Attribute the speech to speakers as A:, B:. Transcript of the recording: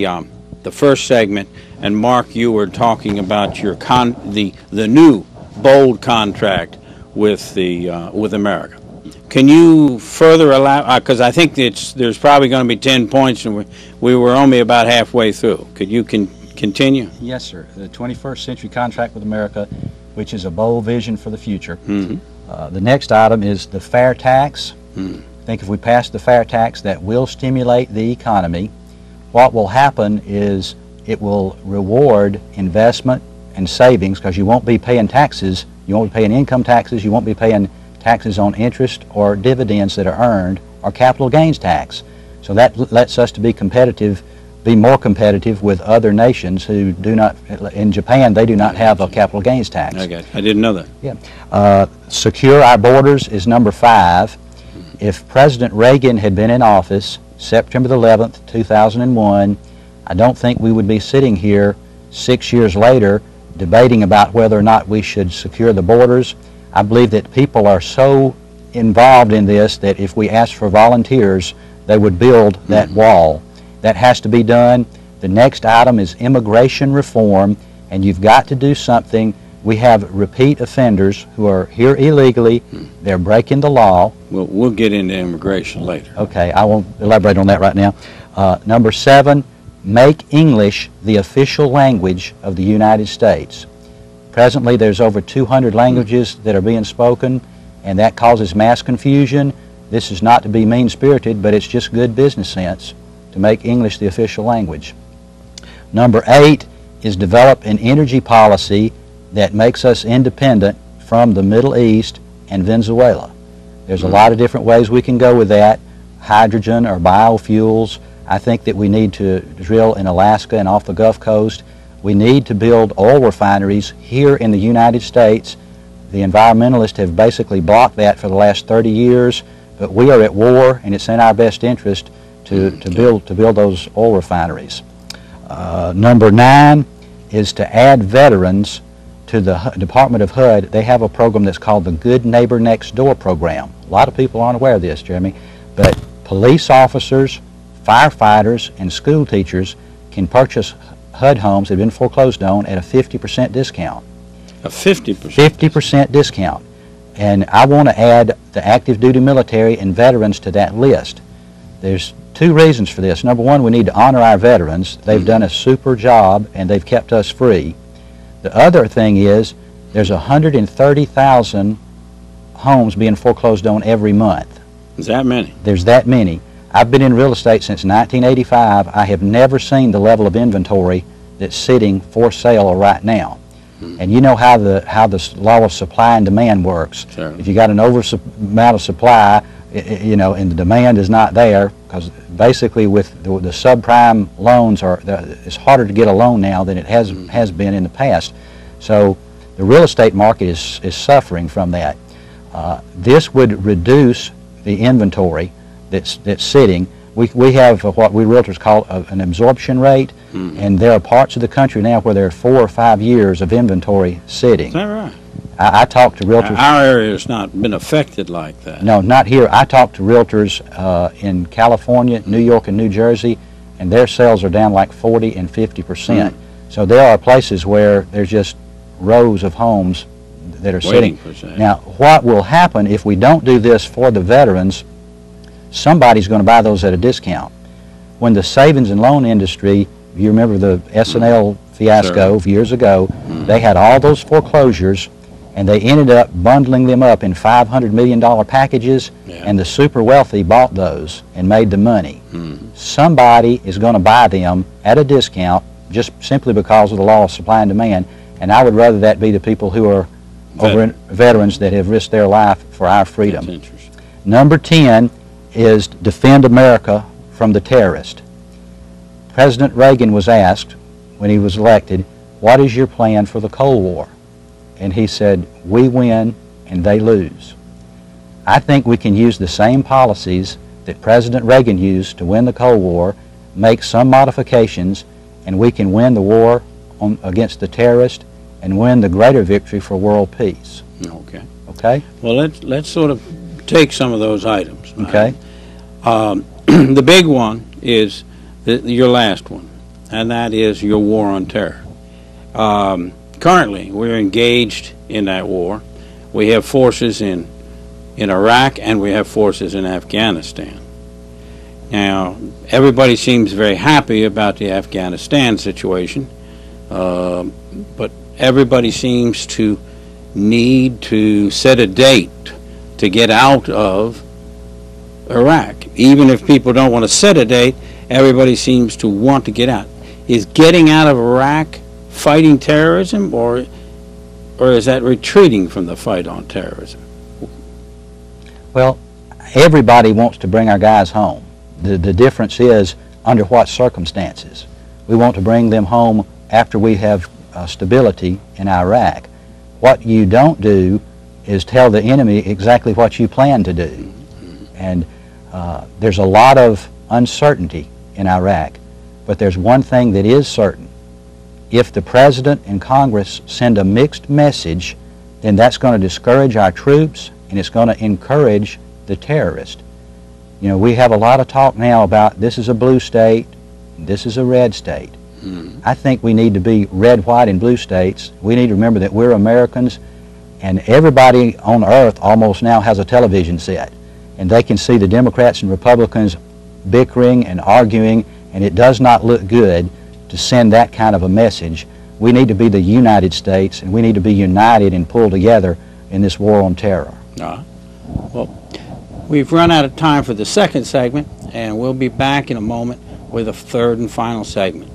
A: the first segment, and Mark, you were talking about your the new bold contract with America. Can you further allow? Because I think there's probably going to be 10 points, and we were only about halfway through. Could you continue?
B: Yes, sir. The 21st Century Contract with America, which is a bold vision for the future.
A: Mm-hmm.
B: The next item is the fair tax.
A: Mm.
B: I think if we pass the fair tax, that will stimulate the economy. What will happen is it will reward investment and savings, because you won't be paying taxes. You won't be paying income taxes. You won't be paying taxes on interest or dividends that are earned, or capital gains tax. So that lets us to be competitive, be more competitive with other nations who do not. In Japan, they do not have a capital gains tax.
A: Okay, I didn't know that.
B: Yeah. Secure our borders is number 5. If President Reagan had been in office September the 11th, 2001, I don't think we would be sitting here 6 years later debating about whether or not we should secure the borders. I believe that people are so involved in this that if we ask for volunteers, they would build that wall. That has to be done. The next item is immigration reform, and you've got to do something. We have repeat offenders who are here illegally. They're breaking the law.
A: We'll get into immigration later.
B: Okay, I won't elaborate on that right now. Number 7, make English the official language of the United States. Presently, there's over 200 languages that are being spoken, and that causes mass confusion. This is not to be mean-spirited, but it's just good business sense to make English the official language. Number 8 is develop an energy policy that makes us independent from the Middle East and Venezuela. There's a lot of different ways we can go with that, hydrogen or biofuels. I think that we need to drill in Alaska and off the Gulf Coast. We need to build oil refineries here in the United States. The environmentalists have basically blocked that for the last 30 years, but we are at war, and it's in our best interest to build those oil refineries. Number 9 is to add veterans to the Department of HUD. They have a program that's called the Good Neighbor Next Door program. A lot of people aren't aware of this, Jeremy, but police officers, firefighters, and school teachers can purchase HUD homes that have been foreclosed on at a 50% discount.
A: A 50%?
B: 50% discount. And I want to add the active duty military and veterans to that list. There's 2 reasons for this. Number 1, we need to honor our veterans. They've done a super job, and they've kept us free. The other thing is there's 130,000 homes being foreclosed on every month.
A: Is that many?
B: There's that many. I've been in real estate since 1985. I have never seen the level of inventory that's sitting for sale right now. And you know how the law of supply and demand works.
A: Sure.
B: If you got an amount of supply, and the demand is not there, because basically with the subprime loans it's harder to get a loan now than it has been in the past. So the real estate market is suffering from that. This would reduce the inventory that's sitting. We have what we realtors call an absorption rate, and there are parts of the country now where there are 4 or 5 years of inventory sitting.
A: Is that right?
B: I talk to realtors.
A: Our area has not been affected like that.
B: No, not here. I talk to realtors in California, New York, and New Jersey, and their sales are down like 40 and 50%. So there are places where there's just rows of homes that are sitting. Now, what will happen if we don't do this for the veterans? Somebody's going to buy those at a discount. When the savings and loan industry, you remember the SNL fiasco of years ago, they had all those foreclosures, and they ended up bundling them up in $500 million packages, and the super wealthy bought those and made the money. Somebody is going to buy them at a discount just simply because of the law of supply and demand, and I would rather that be the people who are veterans that have risked their life for our freedom.
A: That's interesting.
B: Number 10 is defend America from the terrorist. President Reagan was asked when he was elected, what is your plan for the Cold War? And he said, we win and they lose. I think we can use the same policies that President Reagan used to win the Cold War, make some modifications, and we can win the war against the terrorist and win the greater victory for world peace.
A: Okay.
B: Okay?
A: Well, let's sort of take some of those items.
B: Okay.
A: The big one is your last one, and that is your war on terror. Currently, we're engaged in that war. We have forces in Iraq, and we have forces in Afghanistan. Now, everybody seems very happy about the Afghanistan situation, but everybody seems to need to set a date to get out of Iraq. Even if people don't want to set a date, everybody seems to want to get out. Is getting out of Iraq fighting terrorism, or is that retreating from the fight on terrorism?
B: Well, everybody wants to bring our guys home. The difference is under what circumstances. We want to bring them home after we have stability in Iraq. What you don't do is tell the enemy exactly what you plan to do. And there's a lot of uncertainty in Iraq, but there's one thing that is certain. If the President and Congress send a mixed message, then that's going to discourage our troops, and it's going to encourage the terrorists. You know, we have a lot of talk now about this is a blue state, this is a red state. I think we need to be red, white, and blue states. We need to remember that we're Americans, and everybody on earth almost now has a television set, and they can see the Democrats and Republicans bickering and arguing, and it does not look good to send that kind of a message. We need to be the United States, and we need to be united and pull together in this war on terror.
A: Well, we've run out of time for the second segment, and we'll be back in a moment with a third and final segment.